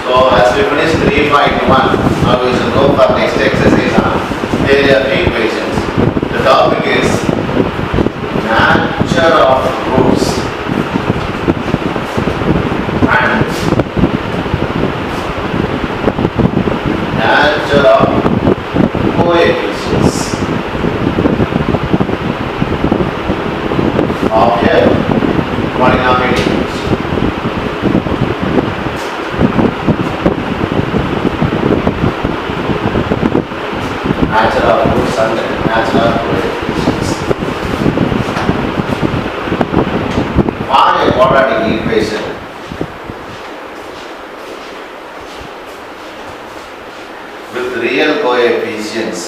So as we finish 3.1, now we shall go for next exercise on theory of equations. The topic is nature of roots and nature of coefficients of a polynomial equation. Nature of roots and nature of coefficients. On a quadratic equation, with real coefficients,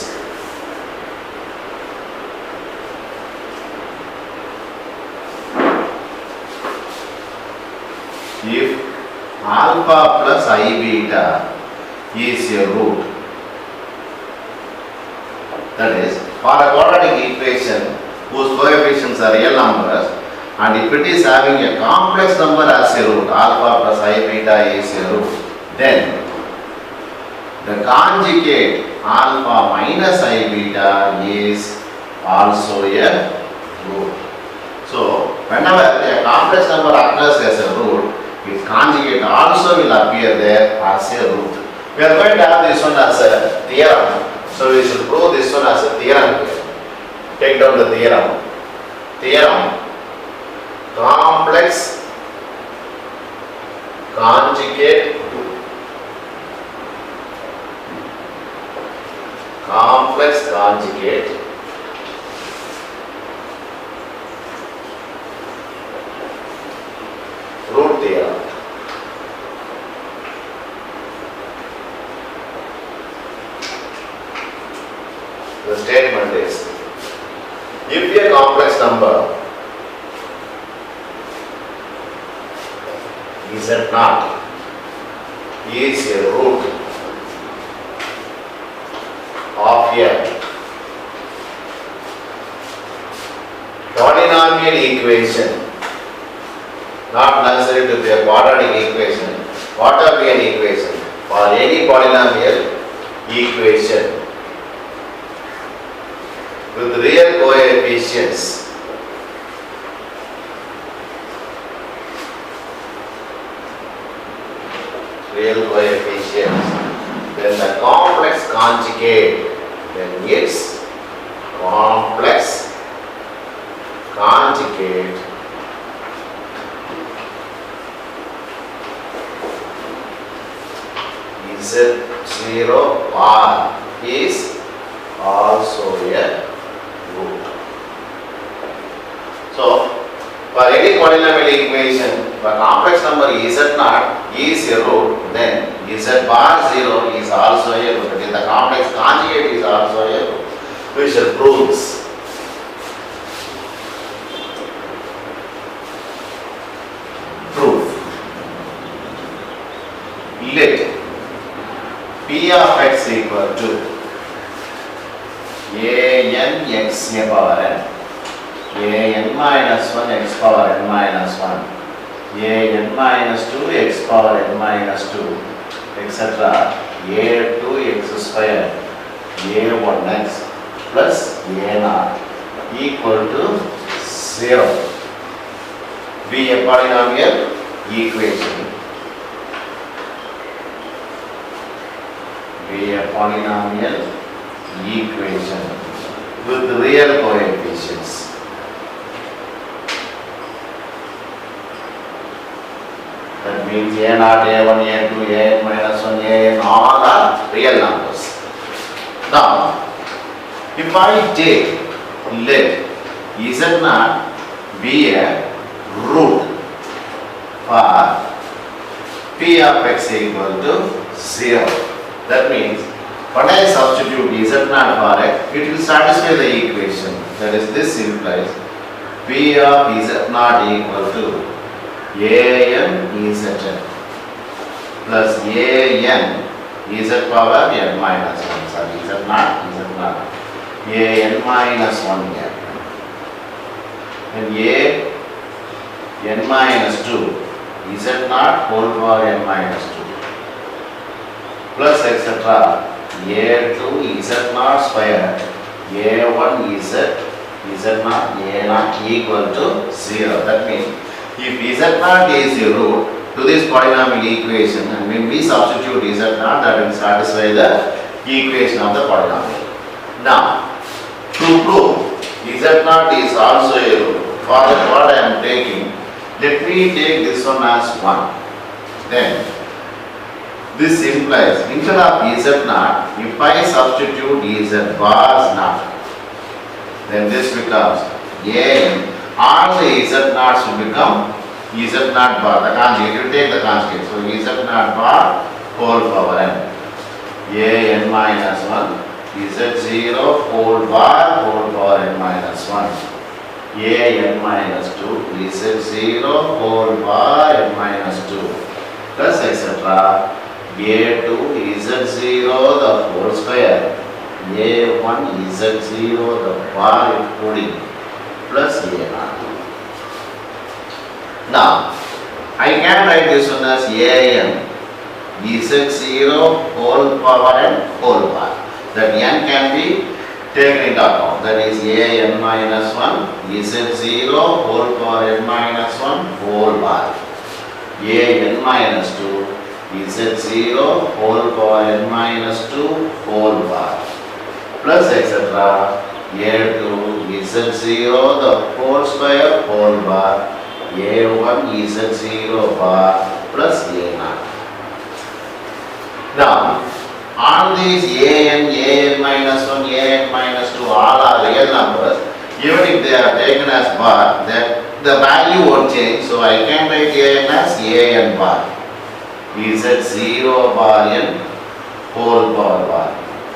if alpha plus I beta is a root, that is, for a quadratic equation whose coefficients are real numbers, and if it is having a complex number as a root, alpha plus I beta is a root, then the conjugate alpha minus I beta is also a root. So, whenever a complex number occurs as a root, its conjugate also will appear there as a root. We are going to have this one as a theorem. So we should prove this one as a theorem. Take down the theorem. Theorem: complex conjugate root theorem. The statement is, if a complex number Z0 is a root of a polynomial equation, not necessary to be a quadratic equation, whatever be an equation, for any polynomial equation with real coefficients, then the complex conjugate, then its complex conjugate Z0 R is also a root. So, for any polynomial equation, if a complex number Z0 is a root, then Z bar 0 is also a root. If the complex conjugate is also a root. We shall prove this. Proof. Let P of x equal to an x a power n minus 1 x power n minus 1 an minus 2 x power n minus 2 etc. a2 x square a1x plus a0 equal to 0 be a polynomial equation. Be a polynomial equation with real coefficients. That means a0, a1, a2, an minus 1, an all are real numbers. Now, if I take let Z0 be a root for P of x equal to 0. That means when I substitute Z0 for x, it will satisfy the equation. That is, this implies P of Z0 equal to an Z plus an Z power n minus 1. Sorry, Z0 an minus 1 here. And n minus 2 Z0 whole power n minus 2 plus etc. A2 Z0 square A1 Z0 A0 equal to 0. That means if Z0 is the root to this polynomial equation, and when we substitute Z0, that will satisfy the equation of the polynomial. Now, to prove Z0 is also a root, for that what I am taking, let me take this one as 1. Then this implies instead of Z0, if I substitute Z bar naught, then this becomes An. All the Z0s will become Z0 bar, the conjugate. You take the conjugate. So Z0 bar whole power n. An minus 1. Z0 whole bar whole power n minus 1. An minus 2. Z0 whole bar n minus 2. Plus etc. A2 Z0 the whole square. A1 Z0 the bar including plus A0. Now, I can write this one as An Z0 whole power n whole bar. That n can be taken into account. That is An minus 1 Z0 whole power n minus 1 whole bar. An minus 2 Z0 whole power n minus 2 whole bar. Plus etc. A2 Z0 the whole square whole bar. A1 Z0 bar plus A0. Now, all these An minus 1, An minus 2 all are real numbers. Even if they are taken as bar, that the value won't change. So I can write An as An bar. Z0 bar n whole power bar.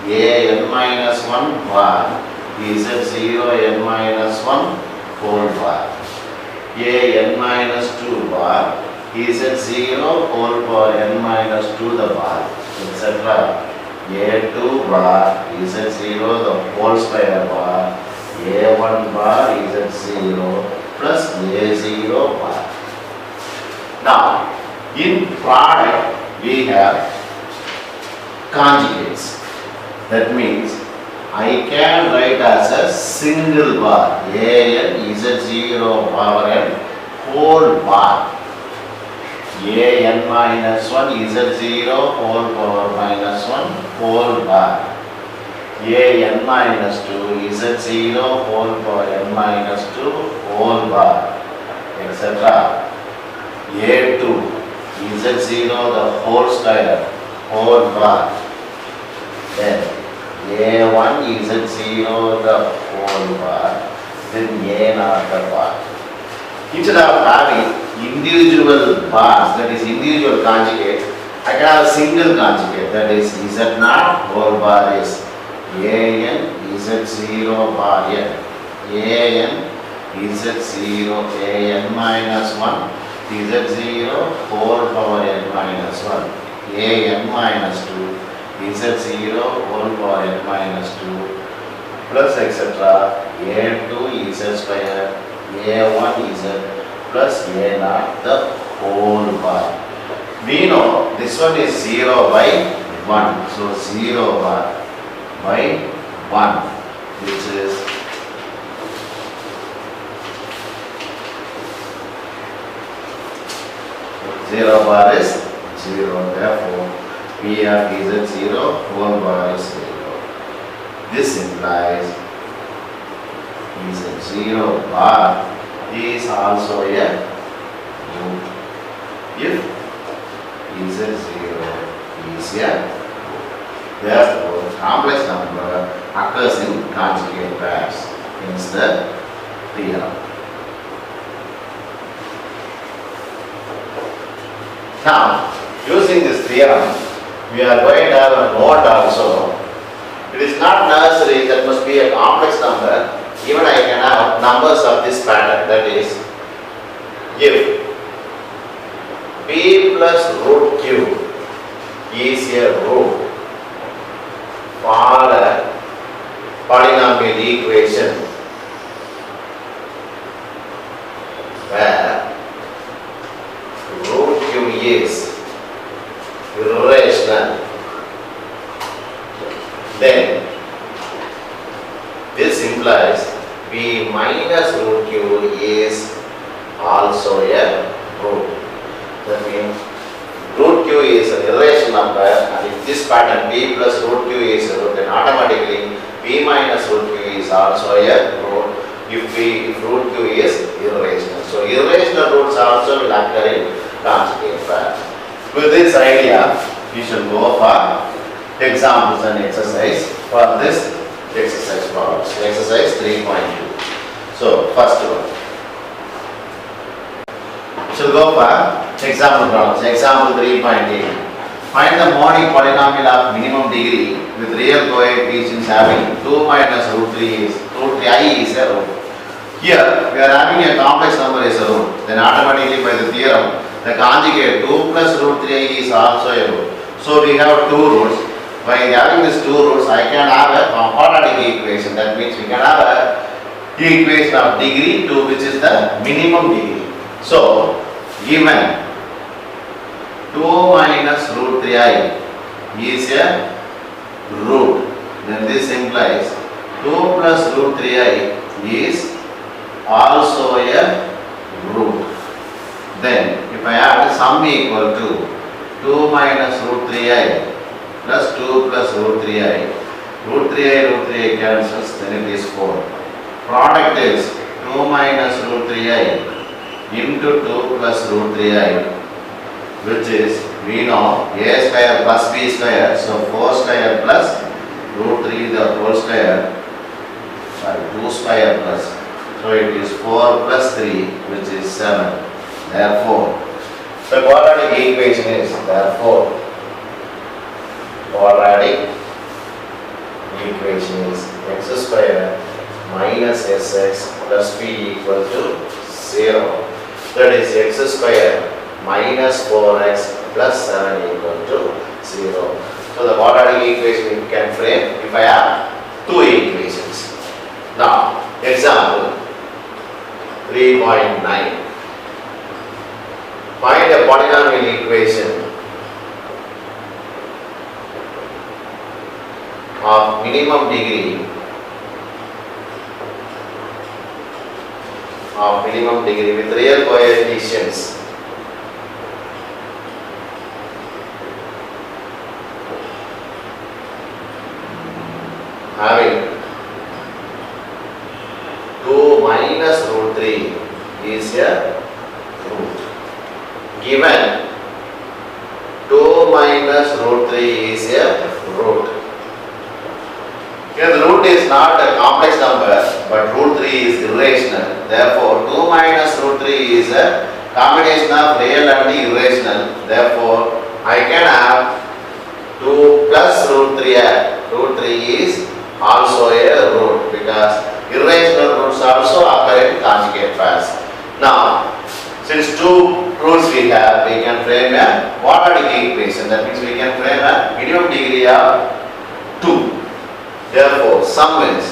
An minus 1 bar. Z0 n minus 1 whole bar. An minus 2 bar. Z0 whole power n minus 2 the bar, etc. A2 bar Z0 the whole square bar. A1 bar Z0 plus A0 bar. Now, in product we have conjugates. That means I can write as a single bar An Z0 power n whole bar. An minus 1 Z0 whole power minus 1 whole bar. An minus 2 Z0 whole power n minus 2 whole bar, etc. A2 Z0 the whole square whole bar. Then A1 Z0 the whole bar. Then A0 the bar. Instead of having individual bars, that is individual conjugate, I can have a single conjugate, that is Z0 whole bar is An Z0 bar n. An Z0 An minus 1 Z0 whole power n minus 1. An minus 2 Z0 whole power n minus 2 plus etc. A2 Z square A1 Z plus A0 the whole bar. We know this one is 0 by 1. So 0 bar by 1, which is 0 bar is 0. Therefore, P of Z0 whole bar is 0. This implies Z0 bar is also a root if Z0 is a root. Therefore, complex number occurs in conjugate pairs. Hence the theorem. Now, using this theorem, we are going to have a note also. It is not necessary that must be a complex number. Even I can have numbers of this pattern. That is, if P plus root Q is a root for a polynomial equation where root Q is irrational then this implies p minus root q is also a root. That means root q is an irrational number, and if this pattern p plus root q is a root, then automatically p minus root q is also a root if root q is irrational. So irrational roots also will occur in conjugate pair. With this idea, we should go for examples and exercise for this exercise problems. Exercise 3.2. So first one. So go for example problems. Example 3.8. Find the monic polynomial of minimum degree with real coefficients having 2 minus root 3 is root 3I is a root. Here we are having a complex number as a root. Then automatically by the theorem, the conjugate 2 plus root 3I is also a root. So we have two roots. By having these two roots, I can have a quadratic equation. That means we can have a equation of degree 2, which is the minimum degree. So given 2 minus root 3I is a root, then this implies 2 plus root 3I is also a root. Then if I add sum equal to 2 minus root 3I plus 2 plus root 3I, root 3I cancels, then it is 4. Product is 2 minus root 3I into 2 plus root 3I, which is, we know, a square plus b square, so 4 square plus root 3 the whole square, 2 square plus, so it is 4 plus 3, which is 7. Therefore, the quadratic equation is, therefore, quadratic equation is x square minus sx plus p equal to 0. That is x square minus 4x plus 7 equal to 0. So the quadratic equation we can frame if I have two equations. Now, example 3.9. Find a polynomial equation of minimum degree with real coefficients having 2 minus root 3 is a root. Given 2 minus root 3 is a root. Here the root is not a complex number, but root 3 is irrational. Therefore, 2 minus root 3 is a combination of real and irrational. Therefore, I can have 2 plus root 3. Root 3 is also a root because irrational roots also occur in conjugate pairs. Now, since two roots we have, we can frame a quadratic equation. That means we can frame a minimum degree of 2. Therefore, sum is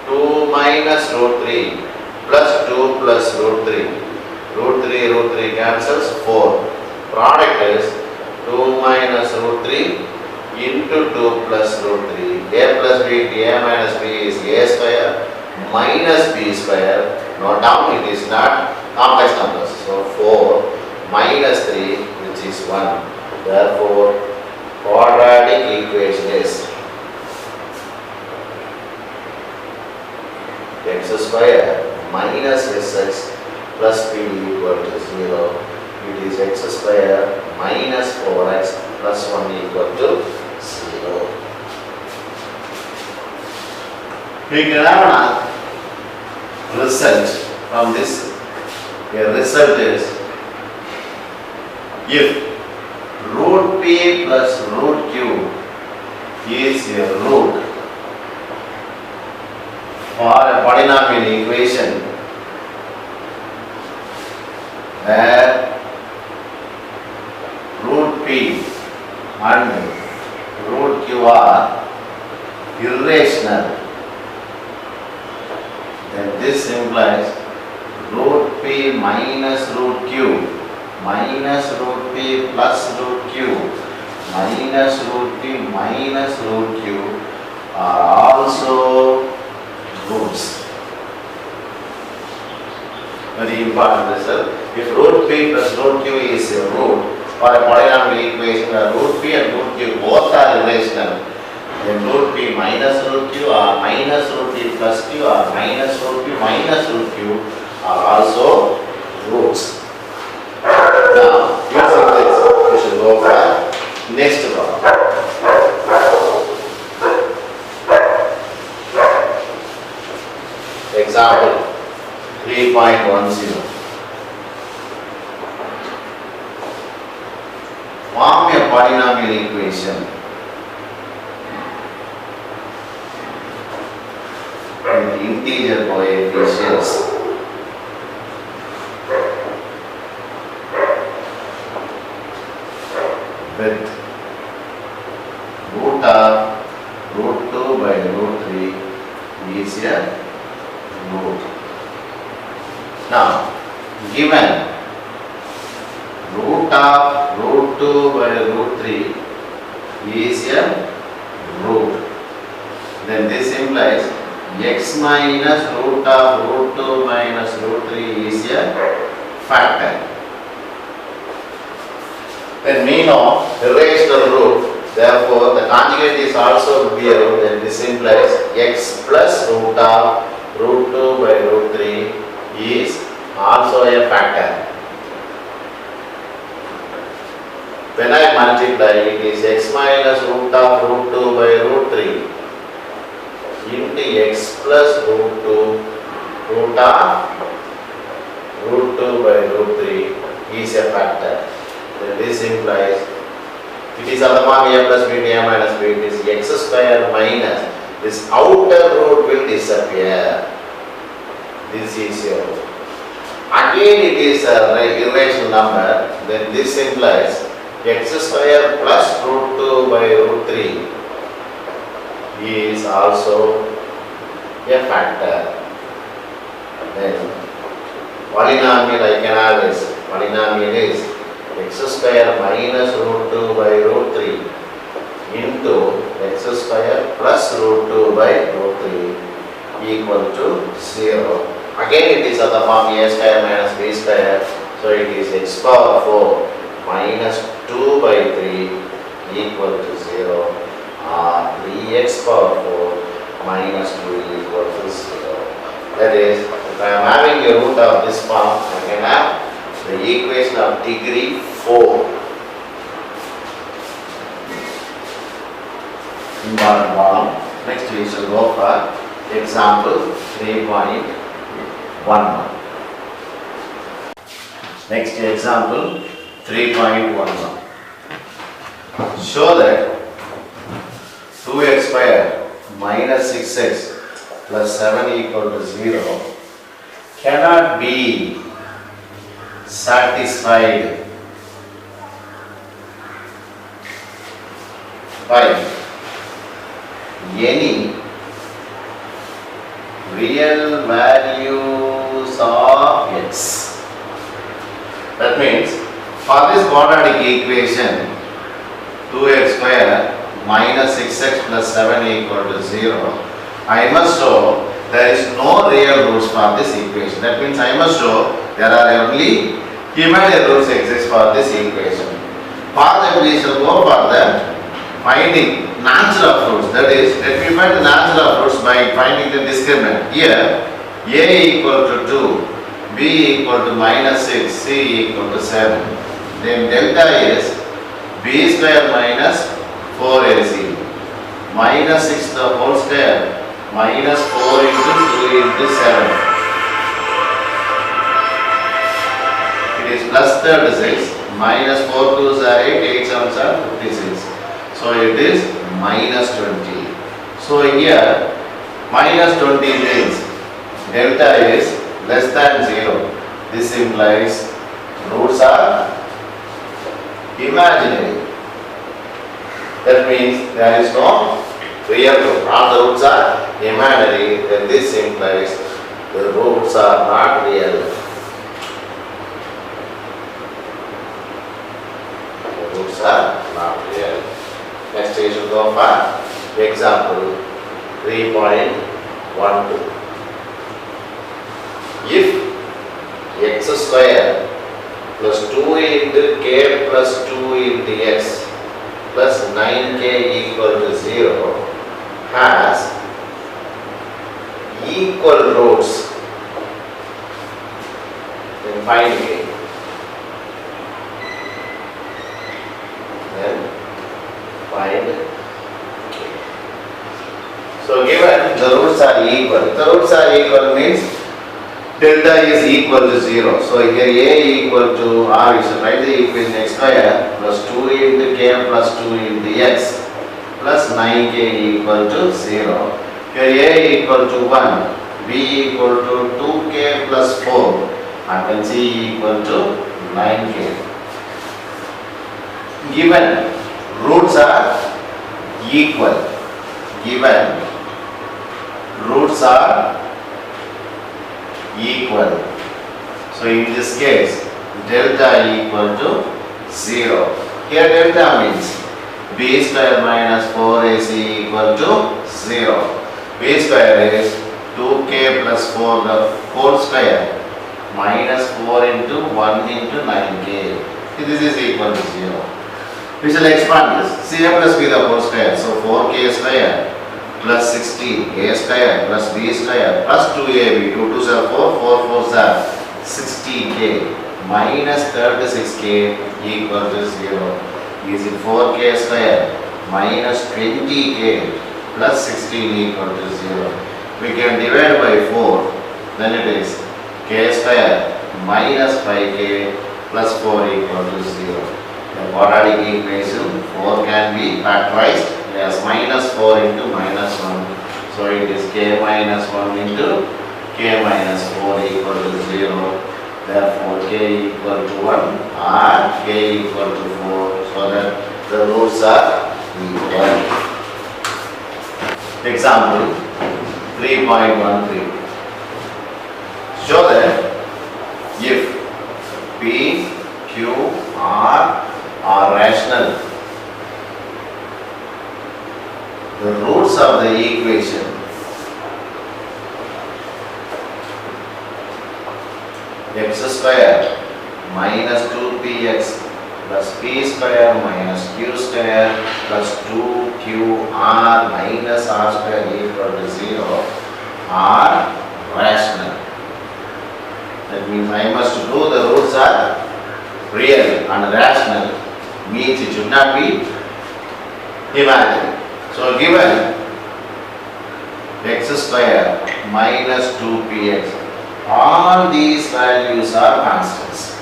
2 minus root 3 plus 2 plus root 3. Root 3 cancels 4. Product is 2 minus root 3 into 2 plus root 3. A plus b, a minus b is a square minus b square. Note down, it is not complex numbers. So 4 minus 3, which is 1. Therefore, quadratic equation is x square minus sx plus p equal to 0. It is x square minus 4x plus 1 equal to 0. We can have a result from this. A result is if root p plus root q is a root for a polynomial equation where root p and root q are irrational, then this implies root p minus root q minus root p plus root q minus root p minus root q are also roots. Very important result. If root p plus root q is a root for a polynomial equation, root p and root q both are relational, then root p minus root q or minus root p plus q or minus root p minus root q are also roots. Now, using this, we should go for next problem. Example 3.10. Form a polynomial equation with integer coefficients with root of root 2 by root 3 is a root. Now, given root of root 2 by root 3 is a root, then this implies x minus root of root 2 minus root 3 is a factor. Then we know the rational root, therefore the conjugate is also to be a root, then this implies x plus root of root 2 by root 3 is also a factor. When I multiply, it is x minus root of root 2 by root 3 into x plus root 2 root of root 2 by root 3 is a factor. Then this implies it is on the form a plus b a minus b, it is x square minus this outer root will disappear. This is your root. Again it is a irrational number, then this implies x square plus root 2 by root 3 is also a factor. Then polynomial I can always, polynomial is x square minus root 2 by root 3 into x square plus root 2 by root 3 equal to 0. Again it is of the form a square minus b square, so it is x power 4 minus 2 by 3 equal to 0 or 3x power 4 minus 2 equal to 0. That is, if I am having a root of this form, I can have the equation of degree 4. Important problem. Next we shall go for example 3.11. Next example 3.11. Show that 2x square minus 6x plus 7 equal to 0 cannot be satisfied by any real values of x. That means for this quadratic equation 2x square minus 6x plus 7 equal to 0, I must show there is no real roots for this equation. That means I must show there are only imaginary roots exist for this equation. For that we shall go for the finding natural roots. That is, let me find the natural roots by finding the discriminant. Here a equal to 2, b equal to minus 6, c equal to 7. Then delta is b square minus 4ac minus 6 the whole square minus 4 into 2 into 7. It is plus 36 minus 4 2s are 8, 8 7s are 56. So it is minus 20. So here minus 20 means delta is less than 0. This implies roots are imaginary. That means there is no real root. All the roots are imaginary. Then this implies the roots are not real. The roots are not real. Next we should go for example 3.12. If x square plus 2 into k plus 2 into x plus 9k equal to 0 has equal roots, then find k. Then find k. So given the roots are equal, the roots are equal means delta is equal to 0. So here a equal to r, you should write the equation x square plus 2 into k plus 2 into x plus 9k equal to 0. Here a equal to 1, b equal to 2k plus 4 and then c equal to 9k. Given roots are equal, given roots are equal. So in this case, delta equal to 0. Here delta means b square minus 4ac equal to 0. b square is 2k plus 4 the whole square minus 4 into 1 into 9k. This is equal to 0. We shall expand this. c a plus b the whole square. So 4k square plus 16a square plus b square plus 2ab, 2 2s are 4, 4 4s are 60k minus 36k equal to 0. Is it 4k square minus 20k plus 16 equal to 0. We can divide by 4, then it is k square minus 5k plus 4 equal to 0. The quadratic equation 4 can be factorized as minus 4 into minus 1. So it is k minus 1 into k minus 4 equal to 0. Therefore k equal to 1 or k equal to 4, so that the roots are equal. Example 3.13. Show that if P, Q, R are rational, the roots of the equation x square minus 2px plus p square minus q square plus 2qr minus r square equal to 0 are rational. That means I must do the roots are real and rational, means it should not be imaginary. So given x square minus 2px, all these values are constants.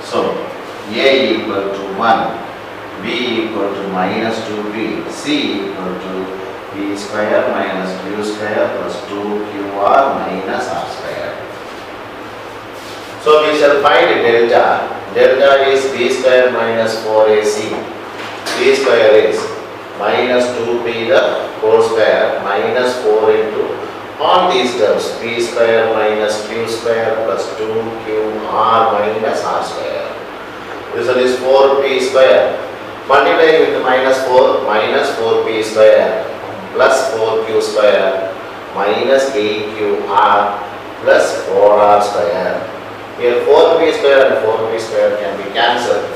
So a equal to 1, b equal to minus 2p, c equal to p square minus q square plus 2qr minus r square. So we shall find delta. Delta is b square minus 4ac. b square is minus 2p the whole square minus 4 into all these terms p square minus q square plus 2qr minus r square. This one is 4p square. Multiplying with minus 4p square plus 4q square minus 8qr plus 4r square. Here 4p square and 4p square can be cancelled.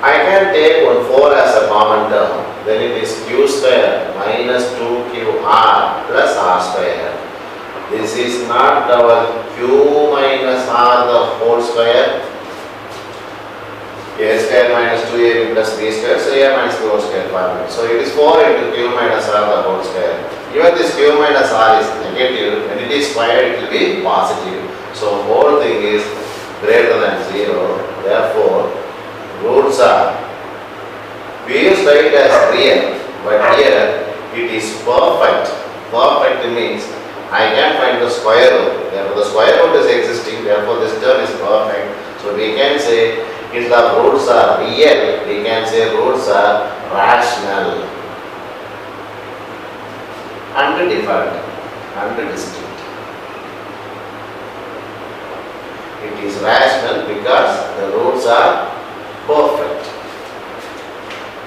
I can take one 4 as a common term. Then it is q square minus 2qr plus r square. This is not our q minus r the whole square. A square minus 2ab plus b square, so a minus b whole square formula. So it is 4 into q minus r the whole square. Even this q minus r is negative, when it is squared it will be positive. So whole thing is greater than 0. Therefore, roots are, we use it as real, but here it is perfect. Perfect means I can find the square root. Therefore, the square root is existing. Therefore, this term is perfect. So we can say if the roots are real, we can say roots are rational and different and distinct. It is rational because the roots are perfect.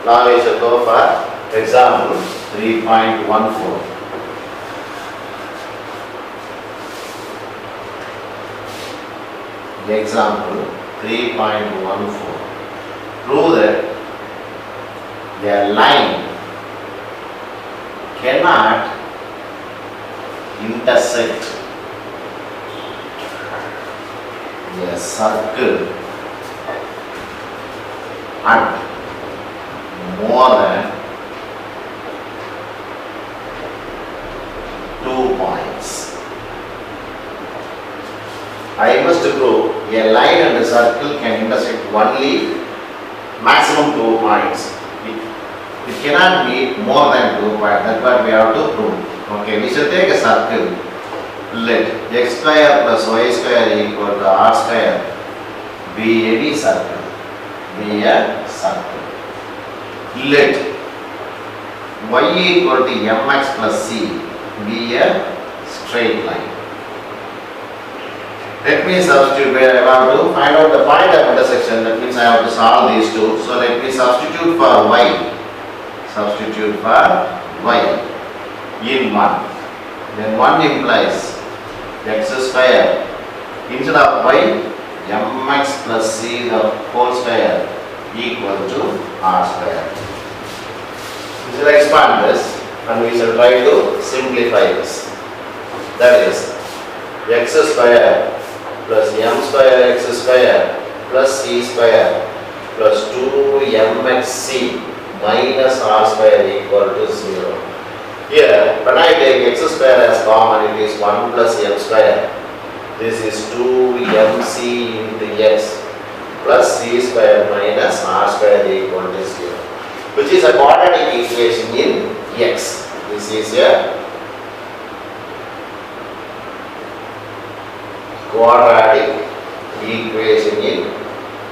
Now we shall go for Example 3.14. Example 3.14. Prove that a line cannot intersect a circle at more than 2 points. I must prove a line and a circle can intersect only maximum 2 points. It cannot meet more than 2 points. That's what we have to prove. Okay, we should take a circle. Let x square plus y square equal to r square be any circle. Be a circle. Let y equal to mx plus c be a straight line. Let me substitute where I want to find out the point of intersection. That means I have to solve these two. So let me substitute for y. Substitute for y in 1. Then 1 implies x square instead of y mx plus c the whole square equal to r square. We shall expand this and we shall try to simplify this. That is x square plus m square x square plus c square plus 2mxc minus r square equal to 0. Here, when I take x square as common, it is 1 plus m square. This is 2mc into x plus c square minus r square equal to 0, which is a quadratic equation in x. This is a quadratic equation in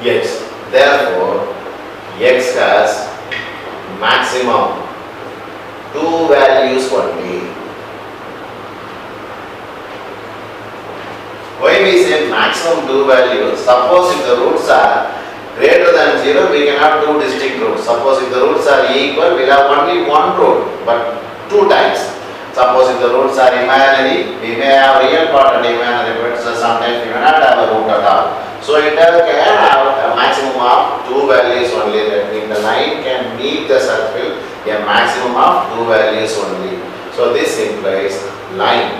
x. Therefore, x has maximum 2 values only. Why we say maximum 2 values? Suppose if the roots are greater than 0, we can have 2 distinct roots. Suppose if the roots are equal, we will have only 1 root, but 2 times. Suppose if the roots are imaginary, we may have real part and imaginary, but sometimes we may not have a root at all. So it can have a maximum of 2 values only. That means the line can meet the circle a maximum of 2 values only. So this implies line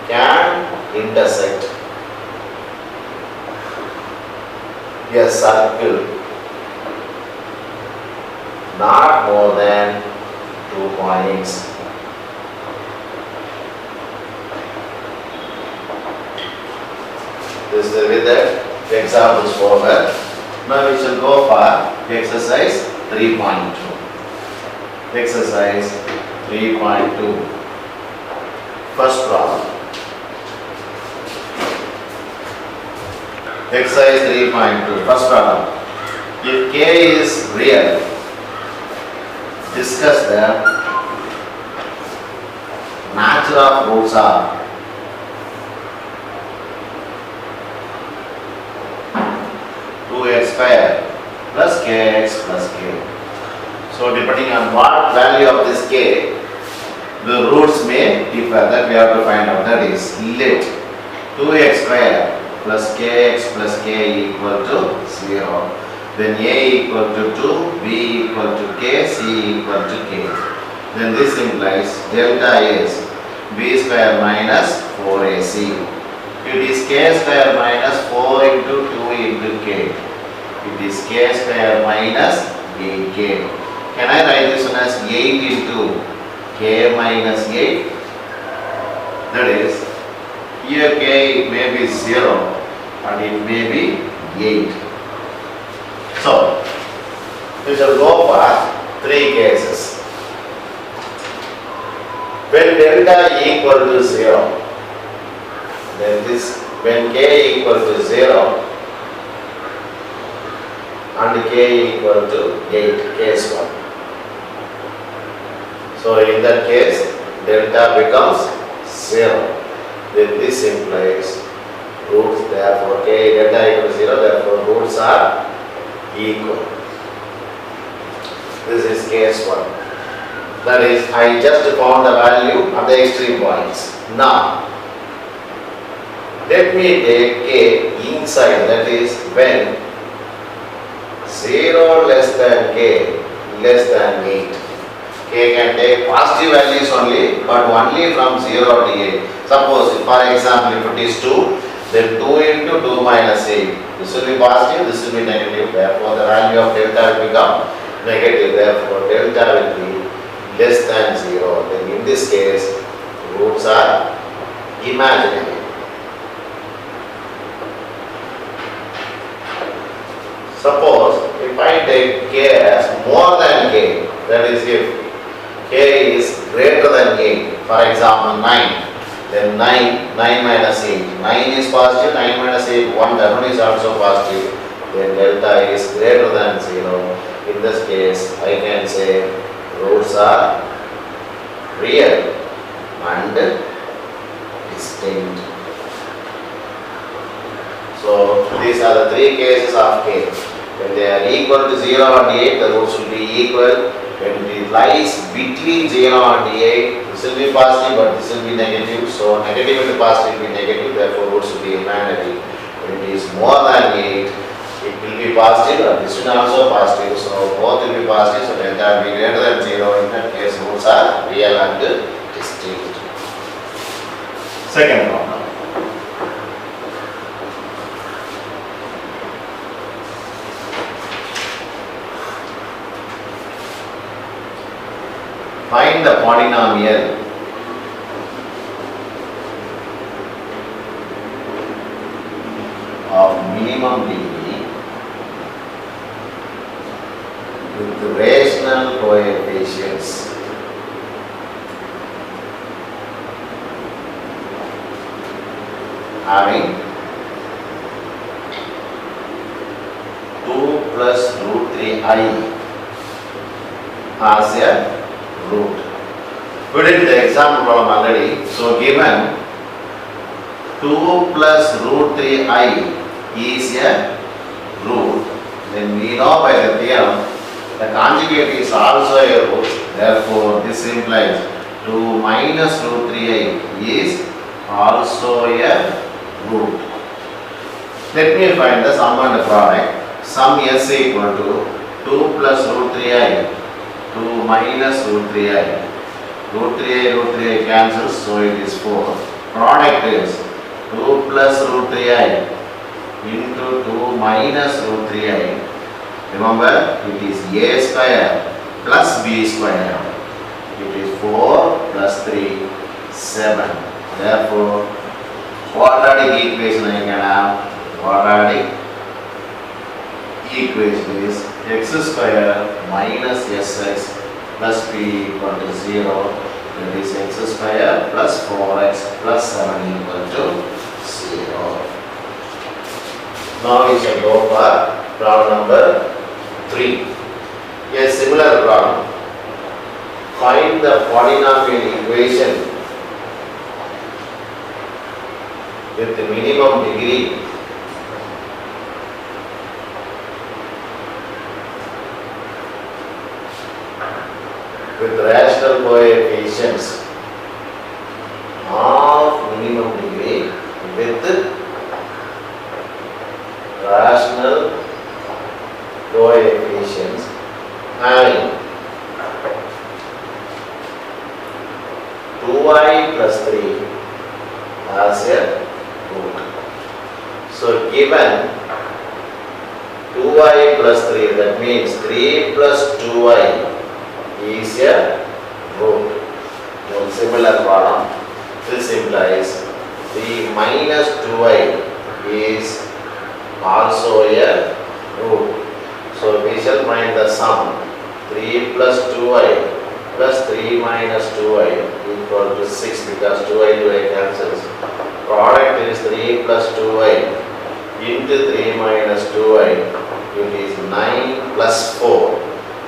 can intersect a circle not more than 2 points. This is with the examples forward. Now we shall go for exercise 3.2. Exercise 3.2. First problem. Exercise 3.2. First problem. If k is real, discuss the nature of roots are 2x square plus kx plus k. So depending on what value of this k, the roots may differ. That we have to find out. That is, let 2x square plus kx plus k equal to 0. Then a equal to 2, b equal to k, c equal to k. Then this implies delta is b square minus 4ac. It is k square minus 4 into 2 into k. It is k square minus 8k. Can I write this one as 8 into k minus 8? That is, here k may be 0 and it may be 8. So, we shall go for 3 cases. When delta equal to 0, then this, when k equal to 0 and k equal to 8, case 1. So in that case, delta becomes 0. Then this implies roots, therefore k delta equal to 0, therefore roots are equal. This is case 1. That is, I just found the value at the extreme points. Now, let me take k inside, that is when 0 less than k less than 8. K can take positive values only, but only from 0 to 8. Suppose, for example, if it is 2, then 2 into 2 minus 8. This will be positive, this will be negative. Therefore, the value of delta will become negative. Therefore, delta will be less than 0. Then in this case, roots are imaginary. Suppose if I take k as more than k, that is if k is greater than 8, for example 9, then 9 minus 8, 9 is positive, 9 minus 8, 1, that one is also positive, then delta is greater than 0. In this case, I can say roots are real and distinct. So these are the three cases of k. When they are equal to 0 and 8, the roots will be equal. When it lies between 0 and 8, this will be positive, but this will be negative. So negative into positive will be negative, therefore roots will be imaginary. When it is more than 8, it will be positive, and this will also positive. So both will be positive, so delta will be greater than 0. In that case, roots are real and distinct. Second problem. Find the polynomial of minimum degree with rational coefficients having 2 plus root 3i as a root. We did the example problem already. So given 2 plus root 3i is a root, then we know by the theorem the conjugate is also a root. Therefore, this implies 2 minus root 3i is also a root. Let me find the sum and the product. Sum s equal to 2 plus root 3i, 2 minus root 3i. Root 3i cancels, so it is 4. Product is 2 plus root 3i into 2 minus root 3i. Remember, it is a square plus b square. It is 4 plus 3, 7. Therefore, quadratic equation I can have. Quadratic equation is x square minus sx plus b equal to 0. That is x square plus 4x plus 7 equal to 0. Now we shall go for problem number 3. A similar problem. Find the polynomial equation with the minimum degree with rational coefficients of minimum degree with rational coefficients having 2i plus 3 as a root. So given 2i plus 3, that means 3 plus 2i is a root. One similar problem. This implies 3 minus 2i is also a root. So we shall find the sum. 3 plus 2i plus 3 minus 2i equal to 6 because 2i 2i cancels. Product is 3 plus 2i into 3 minus 2i. It is 9 plus 4.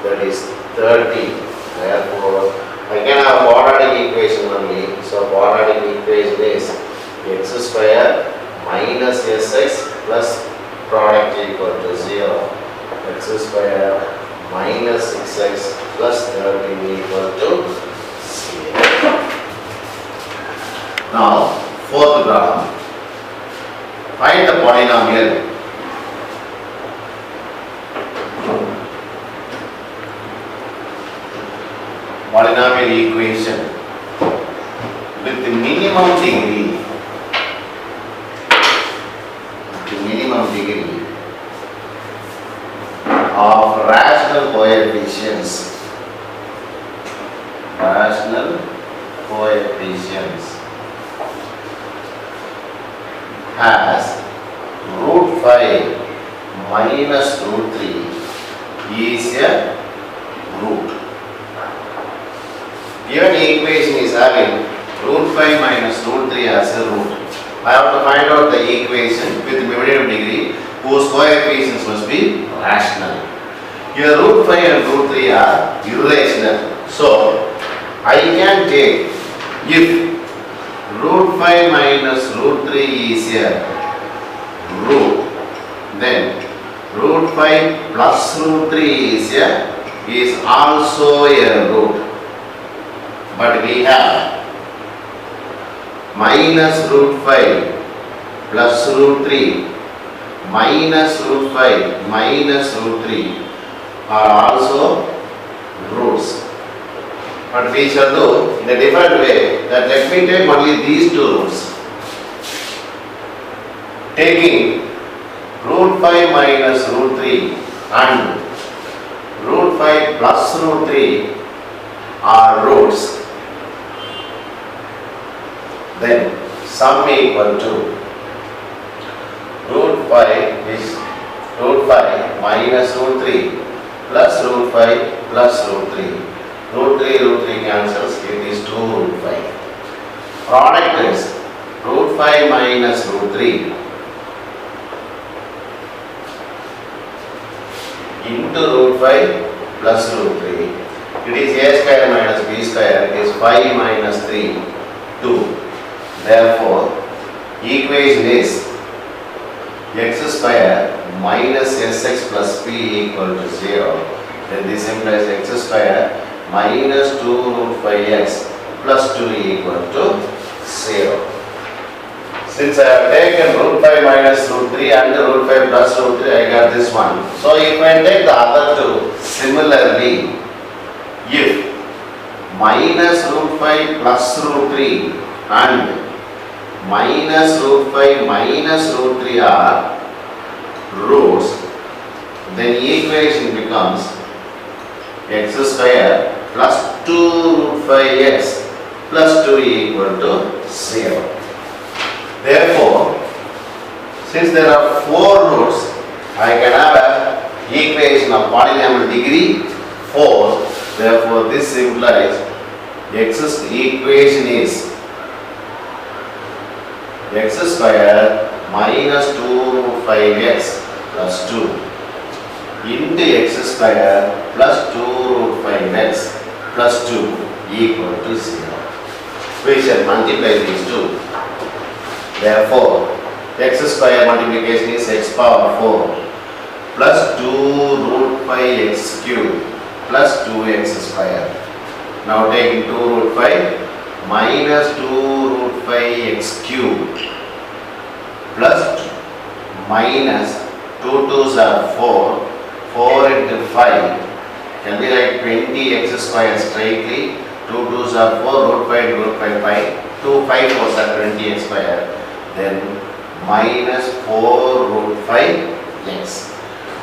That is 30. Therefore, I can have quadratic equation only. So quadratic equation is x square minus sx plus product equal to 0. X square minus 6x plus 13 equal to 0. Now, fourth problem. Find the polynomial equation with the minimum degree of rational coefficients has root 5 minus root 3 is a root. Given equation is having root 5 minus root 3 as a root. I have to find out the equation with minimum degree whose coefficients must be rational. Here root 5 and root 3 are irrational. So I can take, if root 5 minus root 3 is a root, then root 5 plus root 3 is also a root. But we have minus root 5 plus root 3 minus root 5 minus root 3 are also roots. But we shall do in a different way, that let me take only these two roots. Taking root 5 minus root 3 and root 5 plus root 3 are roots. Then sum equal to root 5 is root 5 minus root 3 plus root 5 plus root 3. Root 3 cancels, it is 2 root 5. Product is root 5 minus root 3 into root 5 plus root 3. It is a square minus b square, it is 5 minus 3, 2. Therefore, equation is x square minus sx plus p equal to 0. Then this implies x square minus 2 root 5x plus 2 equal to 0. Since I have taken root 5 minus root 3 and root 5 plus root 3, I got this one. So if I take the other two, similarly, if minus root 5 plus root 3 and minus root 5 minus root 3 are roots, then equation becomes x square plus 2 root 5x plus 2 equal to 0. Therefore, since there are 4 roots, I can have an equation of polynomial degree 4. Therefore, this implies equation is x square minus 2 root 5x plus 2 into x square plus 2 root 5x plus 2 equal to 0. We shall multiply these two. Therefore, x square multiplication is x power 4 plus 2 root 5x cube plus 2x square. Now taking 2 root 5 minus 2 root 5x cube plus minus 2 2s are 4, 4 into 5 can be like 20x square straightly, 2 2s are 4, root 5 root 5 5, 2 5 4s are 20x square, then minus 4 root 5x.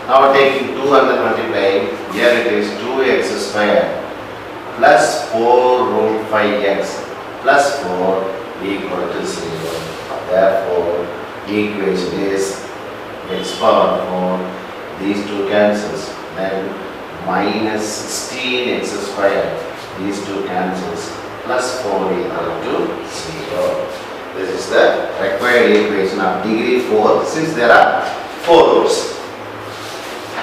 Now taking 2 and then multiplying, here it is 2x square plus 4 root 5x plus 4 equal to 0. Therefore, equation is x power 4, these two cancels, then minus 16x square, these two cancels, plus 4 equal to 0. This is the required equation of degree 4 since there are 4 roots.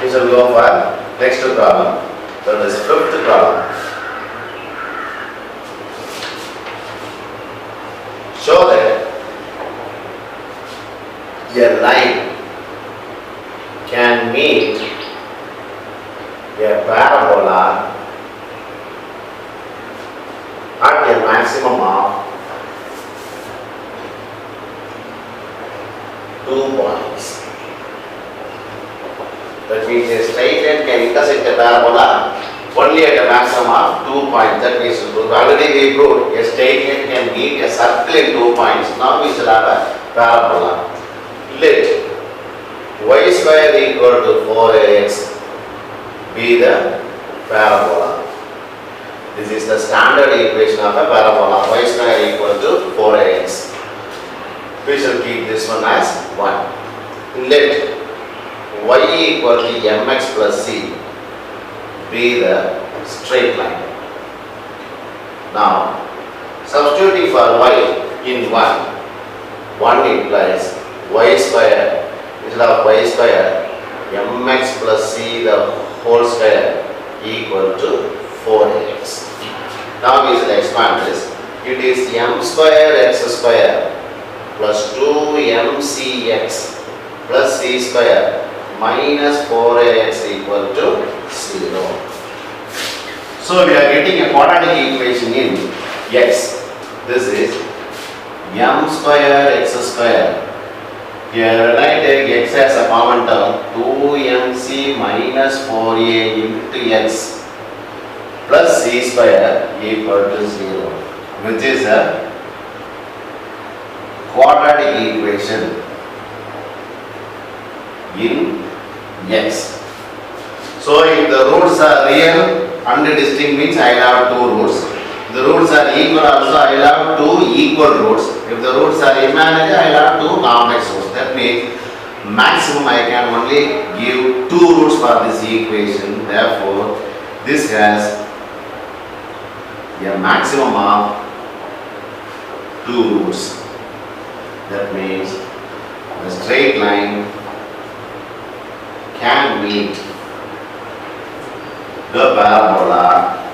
We shall go for next problem, that is fifth problem. Show that a line can meet a parabola at a maximum of 2 points. That means a straight line can intersect a parabola only at a maximum of 2 points. That means already we proved a straight line can meet a circle in 2 points. Now we shall have a parabola. Let y square equal to 4ax be the parabola. This is the standard equation of a parabola. Y square equal to 4ax. We shall keep this one as 1. Let y equal to mx plus c be the straight line. Now, substituting for y in 1 implies y square, instead of y square, mx plus c the whole square equal to 4x. Now we shall expand this. It is m square x square plus 2mcx plus c square minus 4ax equal to 0. So we are getting a quadratic equation in x. This is m square x square. Here when I take x as a common term, 2mc minus 4a into x plus c square equal to 0, which is a quadratic equation in x. So if the roots are real and distinct means I will have 2 roots. If the roots are equal also I will have 2 equal roots. If the roots are imaginary I will have 2 complex roots. That means maximum I can only give 2 roots for this equation. Therefore this has a maximum of 2 roots. That means the straight line can meet the parabola